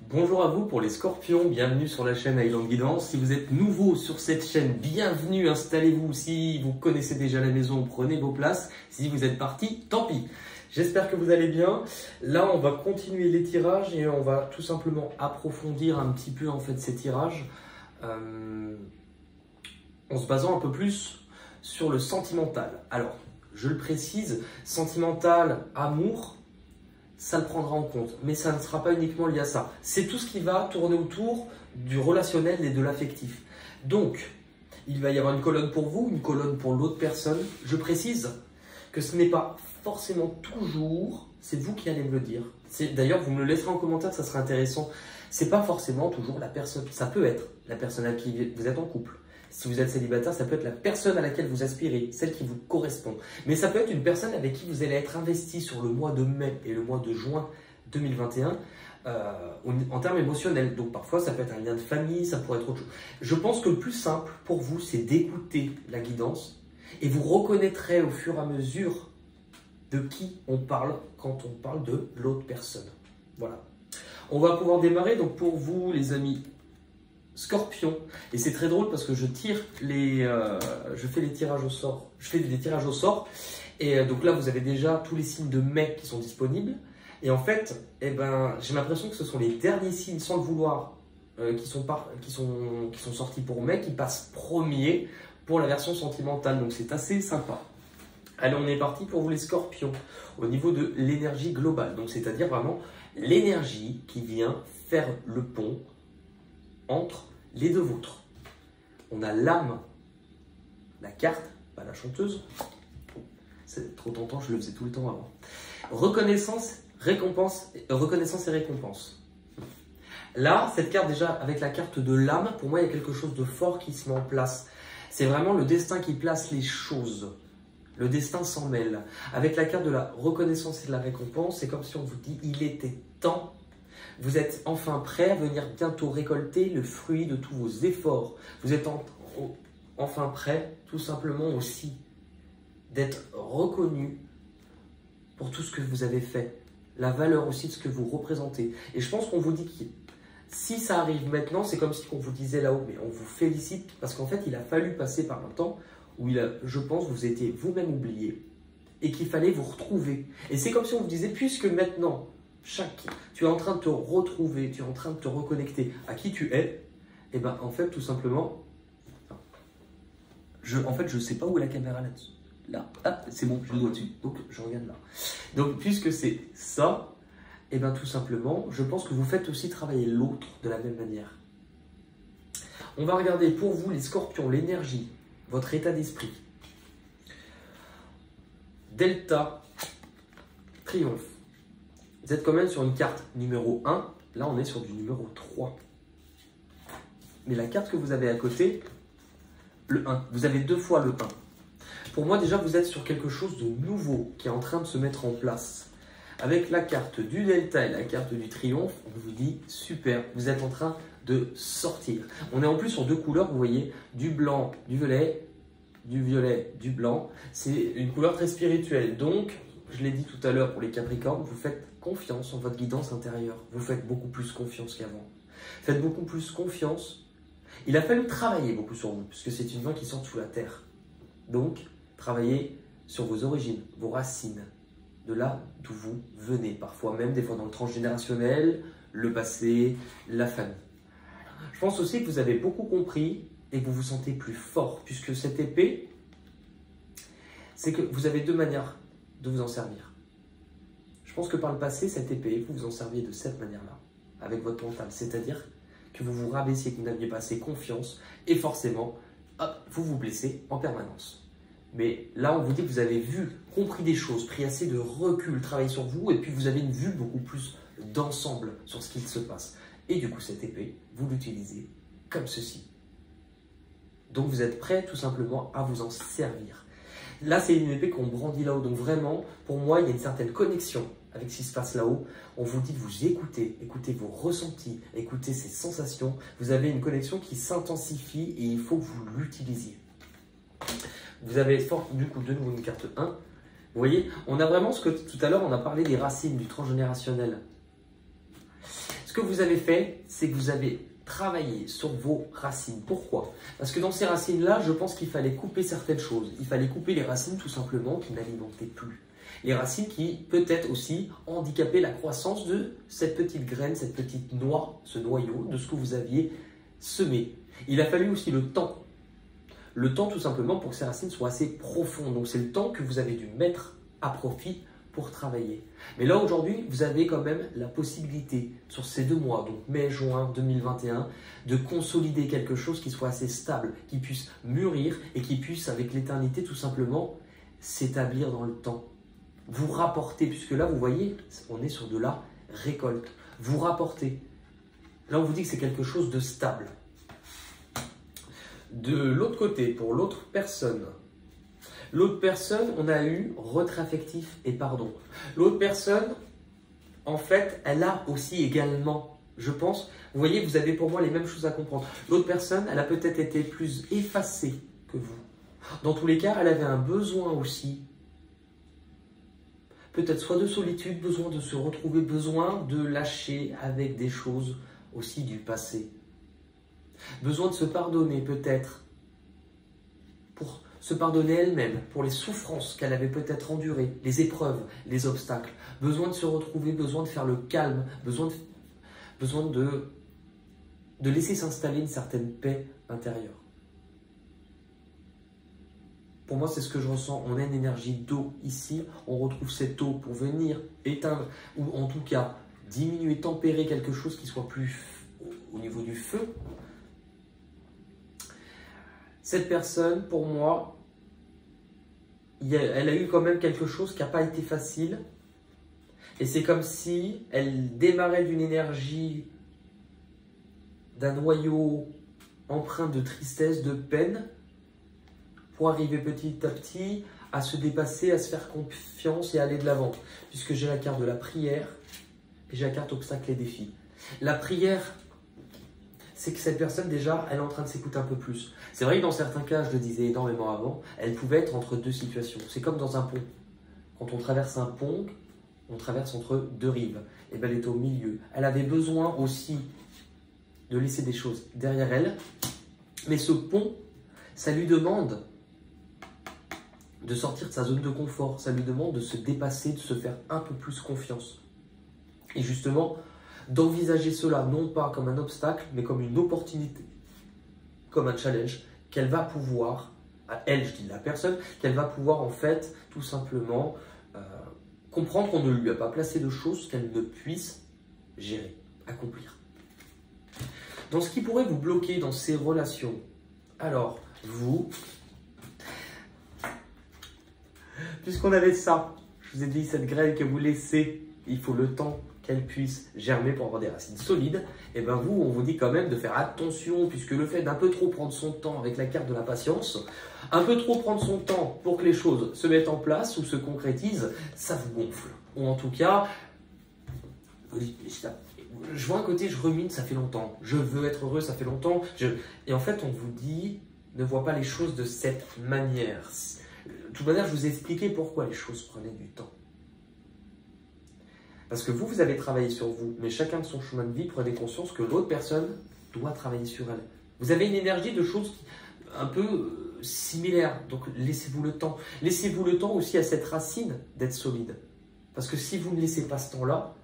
Bonjour à vous pour les scorpions, bienvenue sur la chaîne Highland Guidance. Si vous êtes nouveau sur cette chaîne, bienvenue, installez-vous. Si vous connaissez déjà la maison, prenez vos places. Si vous êtes parti, tant pis. J'espère que vous allez bien. Là, on va continuer les tirages et on va tout simplement approfondir un petit peu en fait ces tirages en se basant un peu plus sur le sentimental. Alors, je le précise, sentimental, amour, ça le prendra en compte, mais ça ne sera pas uniquement lié à ça. C'est tout ce qui va tourner autour du relationnel et de l'affectif. Donc, il va y avoir une colonne pour vous, une colonne pour l'autre personne. Je précise que ce n'est pas forcément toujours, c'est vous qui allez me le dire. D'ailleurs, vous me le laisserez en commentaire, ça serait intéressant. C'est pas forcément toujours la personne, ça peut être la personne à qui vous êtes en couple. Si vous êtes célibataire, ça peut être la personne à laquelle vous aspirez, celle qui vous correspond. Mais ça peut être une personne avec qui vous allez être investi sur le mois de mai et le mois de juin 2021 en termes émotionnels. Donc parfois, ça peut être un lien de famille, ça pourrait être autre chose. Je pense que le plus simple pour vous, c'est d'écouter la guidance et vous reconnaîtrez au fur et à mesure de qui on parle quand on parle de l'autre personne. Voilà. On va pouvoir démarrer. Donc pour vous, les amis Scorpion, et c'est très drôle parce que je fais les tirages au sort. Je fais des tirages au sort, et donc là vous avez déjà tous les signes de mai qui sont disponibles. Et en fait, j'ai l'impression que ce sont les derniers signes, sans le vouloir, qui sont sortis pour mai, qui passent premier pour la version sentimentale. Donc c'est assez sympa. Allez, on est parti pour vous les Scorpions au niveau de l'énergie globale. Donc c'est-à-dire vraiment l'énergie qui vient faire le pont entre les deux vôtres. On a l'âme, la carte, pas la chanteuse. C'est trop tentant, je le faisais tout le temps avant. Reconnaissance et récompense. Là, cette carte déjà, avec la carte de l'âme, pour moi, il y a quelque chose de fort qui se met en place. C'est vraiment le destin qui place les choses. Le destin s'en mêle. Avec la carte de la reconnaissance et de la récompense, c'est comme si on vous dit, il était temps. Vous êtes enfin prêt à venir bientôt récolter le fruit de tous vos efforts. Vous êtes enfin prêt, tout simplement aussi, d'être reconnu pour tout ce que vous avez fait. La valeur aussi de ce que vous représentez. Et je pense qu'on vous dit que si ça arrive maintenant, c'est comme si on vous disait là-haut, mais on vous félicite parce qu'en fait, il a fallu passer par un temps où je pense, vous étiez vous-même oublié et qu'il fallait vous retrouver. Et c'est comme si on vous disait, puisque maintenant, tu es en train de te retrouver, tu es en train de te reconnecter à qui tu es, et bien en fait tout simplement, je sais pas où est la caméra là-dessus. Là, ah, c'est bon, je le dois dessus, donc je regarde là. Donc puisque c'est ça, et bien tout simplement, je pense que vous faites aussi travailler l'autre de la même manière. On va regarder pour vous les Scorpions, l'énergie, votre état d'esprit. Delta, triomphe. Vous êtes quand même sur une carte numéro 1, là on est sur du numéro 3. Mais la carte que vous avez à côté, le 1, vous avez deux fois le 1. Pour moi déjà vous êtes sur quelque chose de nouveau qui est en train de se mettre en place. Avec la carte du Delta et la carte du Triomphe, on vous dit super, vous êtes en train de sortir. On est en plus sur deux couleurs, vous voyez, du blanc, du violet, du blanc. C'est une couleur très spirituelle, donc je l'ai dit tout à l'heure pour les Capricornes, vous faites confiance en votre guidance intérieure. Vous faites beaucoup plus confiance qu'avant. Faites beaucoup plus confiance. Il a fallu travailler beaucoup sur vous, puisque c'est une main qui sort sous la terre. Donc, travaillez sur vos origines, vos racines, de là d'où vous venez. Parfois même, des fois dans le transgénérationnel, le passé, la famille. Je pense aussi que vous avez beaucoup compris et que vous vous sentez plus fort, puisque cette épée, c'est que vous avez deux manières de vous en servir. Je pense que par le passé, cette épée, vous vous en serviez de cette manière-là, avec votre mental. C'est-à-dire que vous vous rabaissiez, que vous n'aviez pas assez confiance, et forcément, hop, vous vous blessez en permanence. Mais là, on vous dit que vous avez compris des choses, pris assez de recul, travaillé sur vous, et puis vous avez une vue beaucoup plus d'ensemble sur ce qu'il se passe. Et du coup, cette épée, vous l'utilisez comme ceci. Donc vous êtes prêt tout simplement à vous en servir. Là, c'est une épée qu'on brandit là-haut. Donc vraiment, pour moi, il y a une certaine connexion avec ce qui se passe là-haut. On vous dit de vous écouter, écoutez vos ressentis, écoutez ces sensations. Vous avez une connexion qui s'intensifie et il faut que vous l'utilisiez. Vous avez du coup de nouveau une carte 1. Vous voyez, on a vraiment ce que tout à l'heure, on a parlé des racines, du transgénérationnel. Ce que vous avez fait, c'est que vous avez travaillé sur vos racines. Pourquoi? Parce que dans ces racines-là, je pense qu'il fallait couper certaines choses. Il fallait couper les racines tout simplement qui n'alimentaient plus. Les racines qui peut-être aussi handicapaient la croissance de cette petite graine, cette petite noix, ce noyau de ce que vous aviez semé. Il a fallu aussi le temps. Le temps tout simplement pour que ces racines soient assez profondes. Donc c'est le temps que vous avez dû mettre à profit pour travailler. Mais là aujourd'hui, vous avez quand même la possibilité sur ces 2 mois, donc mai-juin 2021, de consolider quelque chose qui soit assez stable, qui puisse mûrir et qui puisse avec l'éternité tout simplement s'établir dans le temps. Vous rapportez, puisque là vous voyez, on est sur de la récolte. Vous rapportez. Là on vous dit que c'est quelque chose de stable. De l'autre côté, pour l'autre personne, on a eu retrait affectif et pardon. L'autre personne, en fait, elle a aussi également, je pense, vous voyez, vous avez pour moi les mêmes choses à comprendre. L'autre personne, elle a peut-être été plus effacée que vous. Dans tous les cas, elle avait un besoin aussi, peut-être soit de solitude, besoin de se retrouver, besoin de lâcher avec des choses aussi du passé. Besoin de se pardonner peut-être, pour se pardonner elle-même, pour les souffrances qu'elle avait peut-être endurées, les épreuves, les obstacles. Besoin de se retrouver, besoin de faire le calme, besoin de laisser s'installer une certaine paix intérieure. Pour moi, c'est ce que je ressens. On a une énergie d'eau ici, on retrouve cette eau pour venir éteindre, ou en tout cas diminuer, tempérer quelque chose qui soit plus au niveau du feu. Cette personne, pour moi, elle a eu quand même quelque chose qui n'a pas été facile. Et c'est comme si elle démarrait d'une énergie, d'un noyau empreint de tristesse, de peine, pour arriver petit à petit à se dépasser, à se faire confiance et à aller de l'avant. Puisque j'ai la carte de la prière et j'ai la carte obstacle et défi. La prière, c'est que cette personne déjà, elle est en train de s'écouter un peu plus. C'est vrai que dans certains cas, je le disais énormément avant, elle pouvait être entre 2 situations. C'est comme dans un pont. Quand on traverse un pont, on traverse entre 2 rives. Et bien elle est au milieu. Elle avait besoin aussi de laisser des choses derrière elle. Mais ce pont, ça lui demande de sortir de sa zone de confort. Ça lui demande de se dépasser, de se faire un peu plus confiance. Et justement, d'envisager cela non pas comme un obstacle, mais comme une opportunité, comme un challenge, qu'elle va pouvoir, à elle, je dis la personne, qu'elle va pouvoir en fait tout simplement comprendre qu'on ne lui a pas placé de choses qu'elle ne puisse gérer, accomplir. Dans ce qui pourrait vous bloquer dans ces relations, alors vous, puisqu'on avait ça, je vous ai dit cette graine que vous laissez, il faut le temps qu'elle puisse germer pour avoir des racines solides, et bien vous, on vous dit quand même de faire attention, puisque le fait d'un peu trop prendre son temps avec la carte de la patience, un peu trop prendre son temps pour que les choses se mettent en place ou se concrétisent, ça vous gonfle. Ou en tout cas, je vois un côté, je rumine, ça fait longtemps, je veux être heureux, ça fait longtemps, et en fait on vous dit, ne vois pas les choses de cette manière. De toute manière, je vous ai expliqué pourquoi les choses prenaient du temps. Parce que vous avez travaillé sur vous, mais chacun de son chemin de vie, prenez conscience que l'autre personne doit travailler sur elle. Vous avez une énergie de choses un peu similaires, donc laissez-vous le temps. Laissez-vous le temps aussi à cette racine d'être solide. Parce que si vous ne laissez pas ce temps-là,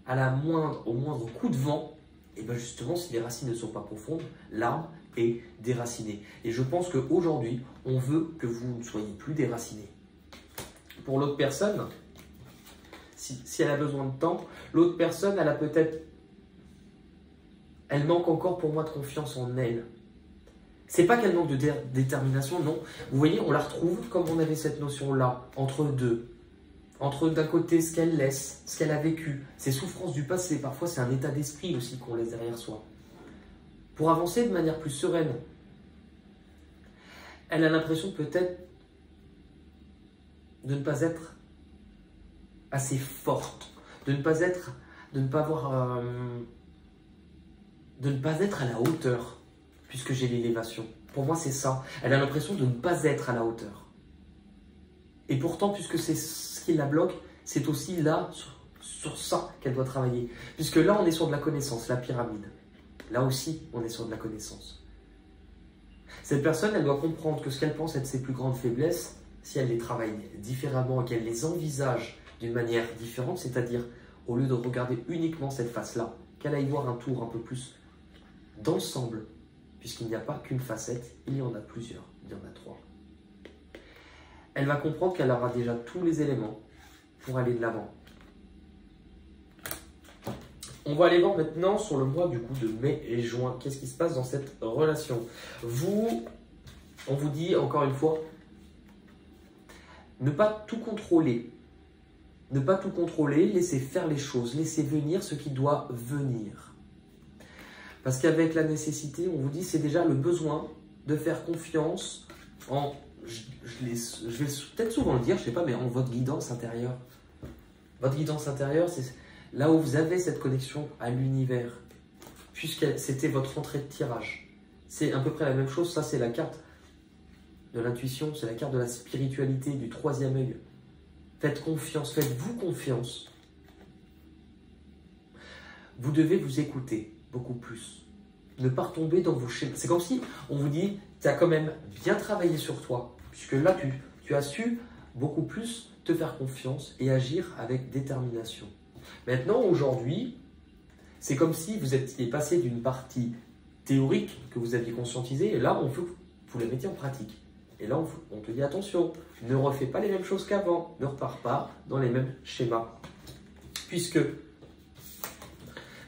au moindre coup de vent, et bien justement, si les racines ne sont pas profondes, l'arbre est déraciné. Et je pense qu'aujourd'hui, on veut que vous ne soyez plus déraciné. Pour l'autre personne, si elle a besoin de temps, l'autre personne, elle manque encore pour moi de confiance en elle. C'est pas qu'elle manque de détermination, non. Vous voyez, on la retrouve comme on avait cette notion-là, entre deux. Entre d'un côté ce qu'elle laisse, ce qu'elle a vécu, ses souffrances du passé, parfois c'est un état d'esprit aussi qu'on laisse derrière soi. Pour avancer de manière plus sereine, elle a l'impression peut-être de ne pas être assez forte, de ne pas être à la hauteur, puisque j'ai l'élévation. Pour moi, c'est ça. Elle a l'impression de ne pas être à la hauteur. Et pourtant, puisque c'est ce qui la bloque, c'est aussi là, sur ça qu'elle doit travailler. Puisque là, on est sur de la connaissance, la pyramide. Là aussi, on est sur de la connaissance. Cette personne, elle doit comprendre que ce qu'elle pense être ses plus grandes faiblesses, si elle les travaille différemment et qu'elle les envisage d'une manière différente, c'est-à-dire au lieu de regarder uniquement cette face-là, qu'elle aille voir un tour un peu plus d'ensemble, puisqu'il n'y a pas qu'une facette, il y en a plusieurs, il y en a 3. Elle va comprendre qu'elle aura déjà tous les éléments pour aller de l'avant. On va aller voir maintenant sur le mois du coup de mai et juin. Qu'est-ce qui se passe dans cette relation? On vous dit encore une fois, ne pas tout contrôler. Ne pas tout contrôler, laissez faire les choses, laissez venir ce qui doit venir. Parce qu'avec la nécessité, on vous dit, c'est déjà le besoin de faire confiance en, je vais peut-être souvent le dire, je ne sais pas, mais en votre guidance intérieure. Votre guidance intérieure, c'est là où vous avez cette connexion à l'univers, puisque c'était votre entrée de tirage. C'est à peu près la même chose, ça c'est la carte de l'intuition, c'est la carte de la spiritualité, du 3e œil. Faites confiance, faites-vous confiance. Vous devez vous écouter beaucoup plus. Ne pas retomber dans vos schémas. C'est comme si on vous dit, tu as quand même bien travaillé sur toi, puisque là tu as su beaucoup plus te faire confiance et agir avec détermination. Maintenant, aujourd'hui, c'est comme si vous étiez passé d'une partie théorique que vous aviez conscientisée, et là, on veut que vous la mettiez en pratique. Et là, on te dit attention, ne refais pas les mêmes choses qu'avant, ne repars pas dans les mêmes schémas. Puisque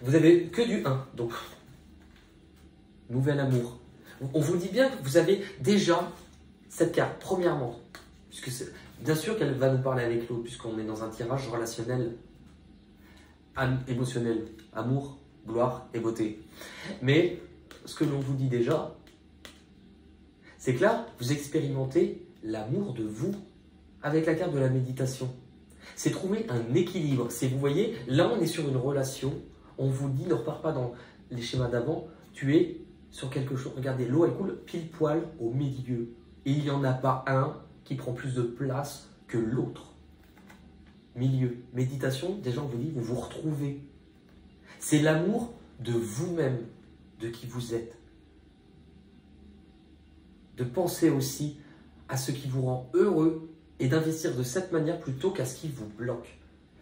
vous avez que du 1, donc nouvel amour. On vous dit bien que vous avez déjà cette carte, premièrement, puisque bien sûr qu'elle va nous parler avec l'autre, puisqu'on est dans un tirage relationnel émotionnel, amour, gloire et beauté. Mais ce que l'on vous dit déjà, c'est que là, vous expérimentez l'amour de vous avec la carte de la méditation. C'est trouver un équilibre. C'est, vous voyez, là, on est sur une relation. On vous dit, ne repars pas dans les schémas d'avant. Tu es sur quelque chose. Regardez, l'eau, elle coule pile poil au milieu. Et il n'y en a pas un qui prend plus de place que l'autre. Milieu. Méditation, déjà, on vous dit, vous vous retrouvez. C'est l'amour de vous-même, de qui vous êtes. De penser aussi à ce qui vous rend heureux et d'investir de cette manière plutôt qu'à ce qui vous bloque.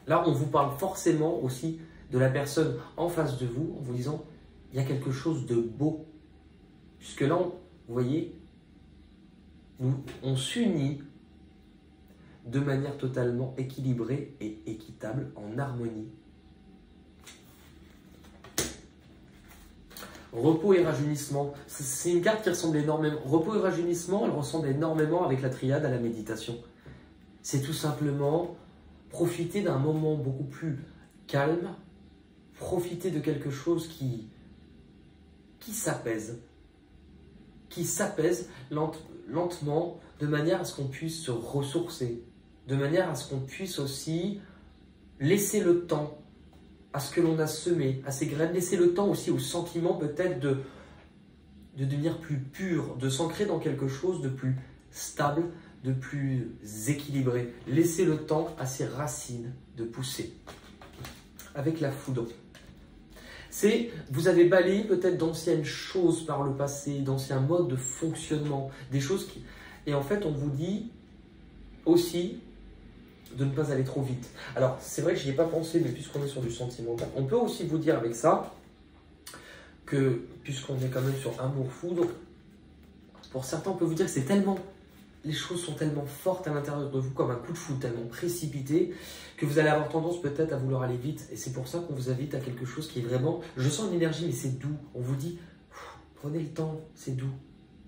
Là, on vous parle forcément aussi de la personne en face de vous en vous disant il y a quelque chose de beau. Puisque là, vous voyez, on s'unit de manière totalement équilibrée et équitable, en harmonie. Repos et rajeunissement, c'est une carte qui ressemble énormément. Repos et rajeunissement, elle ressemble énormément avec la triade à la méditation. C'est tout simplement profiter d'un moment beaucoup plus calme, profiter de quelque chose qui s'apaise lentement, de manière à ce qu'on puisse se ressourcer, de manière à ce qu'on puisse aussi laisser le temps à ce que l'on a semé, à ces graines, laisser le temps aussi au sentiment peut-être de devenir plus pur, de s'ancrer dans quelque chose de plus stable, de plus équilibré. Laisser le temps à ces racines de pousser. Avec la foudre. Vous avez balayé peut-être d'anciennes choses par le passé, d'anciens modes de fonctionnement, des choses qui... Et en fait, on vous dit aussi de ne pas aller trop vite. Alors, c'est vrai que je n'y ai pas pensé, mais puisqu'on est sur du sentimental, on peut aussi vous dire avec ça que, puisqu'on est quand même sur amour-foudre, pour certains, on peut vous dire que c'est tellement... Les choses sont tellement fortes à l'intérieur de vous, comme un coup de foudre, tellement précipité, que vous allez avoir tendance peut-être à vouloir aller vite. Et c'est pour ça qu'on vous invite à quelque chose qui est vraiment... Je sens une énergie, mais c'est doux. On vous dit, prenez le temps, c'est doux.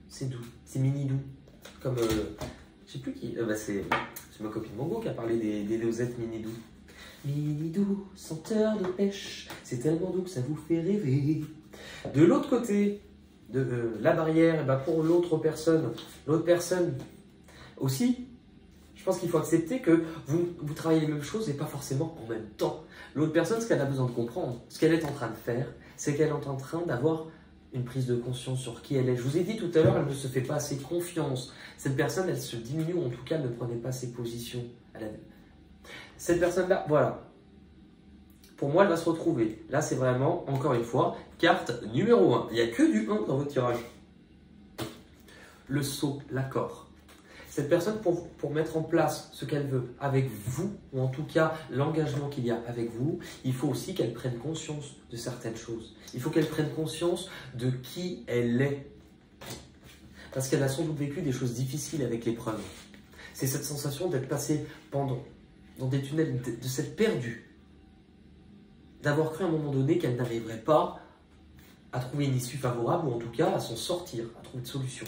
C'est doux, c'est mini doux. Comme... je sais plus qui... c'est ma copine Mongo qui a parlé des dosettes mini doux. Mini doux, senteur de pêche, c'est tellement doux que ça vous fait rêver. De l'autre côté de la barrière, pour l'autre personne aussi, je pense qu'il faut accepter que vous travaillez les mêmes choses et pas forcément en même temps. L'autre personne, ce qu'elle a besoin de comprendre, ce qu'elle est en train de faire, c'est qu'elle est en train d'avoir une prise de conscience sur qui elle est. Je vous ai dit tout à l'heure, elle ne se fait pas assez confiance. Cette personne, elle se diminue, ou en tout cas, elle ne prenait pas ses positions. Cette personne-là, voilà. pour moi, elle va se retrouver. Là, c'est vraiment, encore une fois, carte numéro 1. Il n'y a que du 1 dans votre tirage. Le sceau, l'accord. Cette personne, pour mettre en place ce qu'elle veut avec vous, ou en tout cas l'engagement qu'il y a avec vous, il faut aussi qu'elle prenne conscience de certaines choses. Il faut qu'elle prenne conscience de qui elle est. Parce qu'elle a sans doute vécu des choses difficiles avec l'épreuve. C'est cette sensation d'être passé dans des tunnels, de s'être perdue. D'avoir cru à un moment donné qu'elle n'arriverait pas à trouver une issue favorable, ou en tout cas à s'en sortir, à trouver une solution.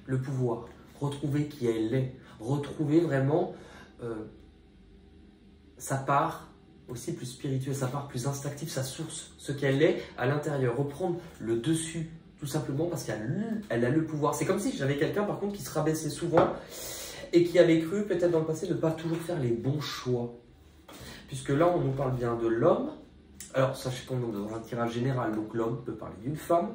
Le pouvoir. Retrouver qui elle est, retrouver vraiment sa part aussi plus spirituelle, sa part plus instinctive, sa source, ce qu'elle est à l'intérieur, reprendre le dessus, tout simplement parce qu'elle a le pouvoir. C'est comme si j'avais quelqu'un par contre qui se rabaissait souvent et qui avait cru peut-être dans le passé ne pas toujours faire les bons choix. Puisque là on nous parle bien de l'homme. Alors, sachez qu'on est dans un tirage général, donc l'homme peut parler d'une femme.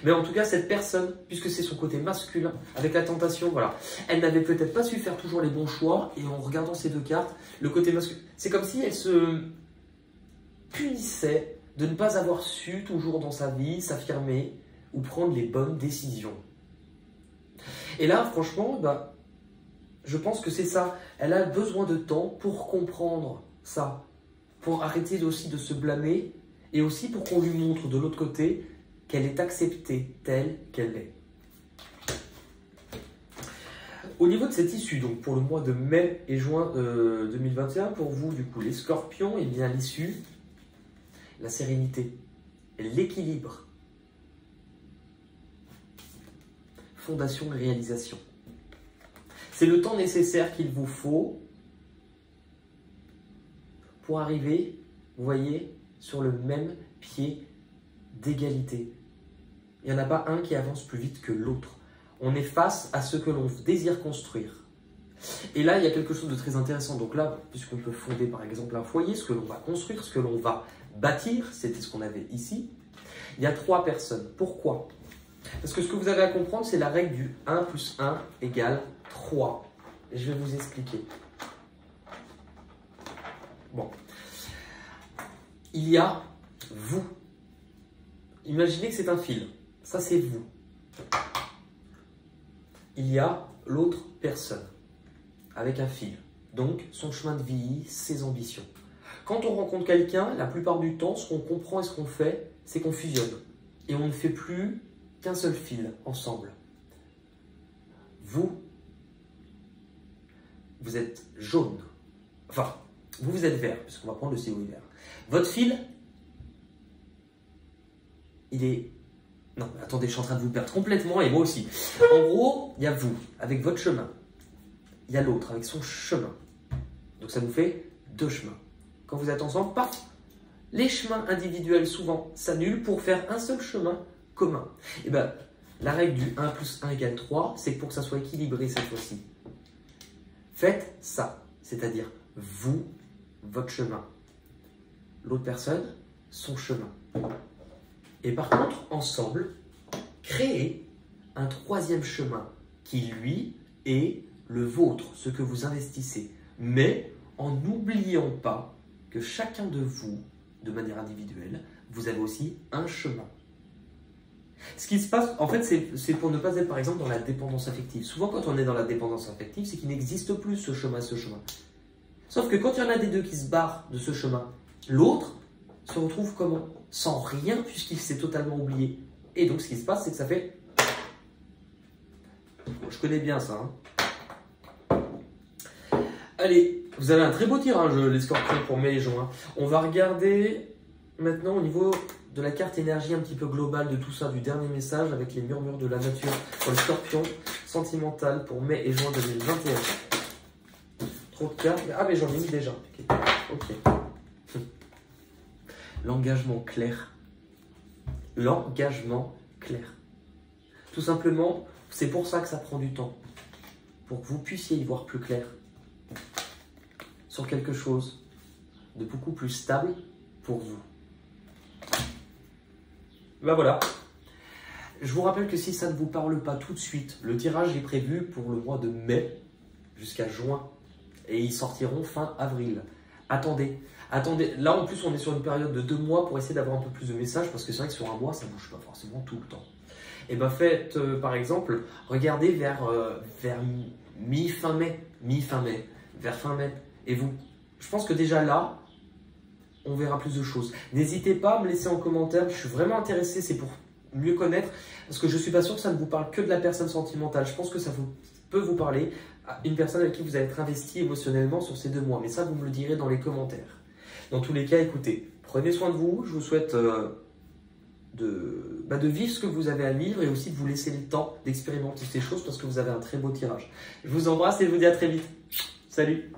Mais en tout cas, cette personne, puisque c'est son côté masculin, avec la tentation, voilà, elle n'avait peut-être pas su faire toujours les bons choix. Et en regardant ces deux cartes, le côté masculin, c'est comme si elle se punissait de ne pas avoir su toujours dans sa vie s'affirmer ou prendre les bonnes décisions. Et là, franchement, bah, je pense que c'est ça. Elle a besoin de temps pour comprendre ça. Pour arrêter aussi de se blâmer et aussi pour qu'on lui montre de l'autre côté qu'elle est acceptée telle qu'elle est. Au niveau de cette issue, donc pour le mois de mai et juin 2021, pour vous, du coup, les scorpions, eh bien l'issue, la sérénité, l'équilibre, fondation et réalisation. C'est le temps nécessaire qu'il vous faut pour arriver, vous voyez, sur le même pied d'égalité. Il n'y en a pas un qui avance plus vite que l'autre. On est face à ce que l'on désire construire. Et là, il y a quelque chose de très intéressant. Donc là, puisqu'on peut fonder par exemple un foyer, ce que l'on va construire, ce que l'on va bâtir, c'était ce qu'on avait ici, il y a 3 personnes. Pourquoi? Parce que ce que vous avez à comprendre, c'est la règle du 1 plus 1 égale 3. Et je vais vous expliquer. Bon, il y a vous. Imaginez que c'est un fil. Ça, c'est vous. Il y a l'autre personne avec un fil. Donc, son chemin de vie, ses ambitions. Quand on rencontre quelqu'un, la plupart du temps, ce qu'on comprend et ce qu'on fait, c'est qu'on fusionne. Et on ne fait plus qu'un seul fil ensemble. Vous êtes jaune. Enfin, vous êtes vert, puisqu'on va prendre le CO vert. Votre fil, il est... Non, attendez, je suis en train de vous perdre complètement, et moi aussi. En gros, il y a vous, avec votre chemin. Il y a l'autre, avec son chemin. Donc ça nous fait 2 chemins. Quand vous êtes ensemble, paf, les chemins individuels souvent s'annulent pour faire un seul chemin commun. Et bien, la règle du 1 plus 1 égale 3, c'est que pour que ça soit équilibré cette fois-ci, faites ça, c'est-à-dire vous, votre chemin, l'autre personne, son chemin. Et par contre, ensemble, créez un 3e chemin qui, lui, est le vôtre, ce que vous investissez. Mais en n'oubliant pas que chacun de vous, de manière individuelle, vous avez aussi un chemin. Ce qui se passe, en fait, c'est pour ne pas être, par exemple, dans la dépendance affective. Souvent, quand on est dans la dépendance affective, c'est qu'il n'existe plus ce chemin, Sauf que quand il y en a des deux qui se barrent de ce chemin, l'autre se retrouve comment? Sans rien, puisqu'il s'est totalement oublié. Et donc, ce qui se passe, c'est que ça fait... Je connais bien ça. Allez, vous avez un très beau tirage, les scorpions, pour mai et juin. On va regarder maintenant au niveau de la carte énergie un petit peu globale de tout ça, du dernier message avec les murmures de la nature pour les scorpions, sentimental pour mai et juin 2021. Trop de cartes. Ah, mais j'en ai mis déjà. Ok. L'engagement clair. L'engagement clair. Tout simplement, c'est pour ça que ça prend du temps. Pour que vous puissiez y voir plus clair. Sur quelque chose de beaucoup plus stable pour vous. Ben voilà. Je vous rappelle que si ça ne vous parle pas tout de suite, le tirage est prévu pour le mois de mai jusqu'à juin. Et ils sortiront fin avril. attendez. Attendez, là en plus on est sur une période de 2 mois pour essayer d'avoir un peu plus de messages parce que c'est vrai que sur un mois ça ne bouge pas forcément tout le temps. Et bien faites par exemple, regardez vers mi-fin mai, vers fin mai. Et vous, je pense que déjà là, on verra plus de choses. N'hésitez pas à me laisser en commentaire, je suis vraiment intéressé, c'est pour mieux connaître, parce que je ne suis pas sûr que ça ne vous parle que de la personne sentimentale. Je pense que ça peut vous parler à une personne avec qui vous allez être investi émotionnellement sur ces 2 mois. Mais ça, vous me le direz dans les commentaires. Dans tous les cas, écoutez, prenez soin de vous. Je vous souhaite de vivre ce que vous avez à vivre et aussi de vous laisser le temps d'expérimenter ces choses parce que vous avez un très beau tirage. Je vous embrasse et je vous dis à très vite. Salut!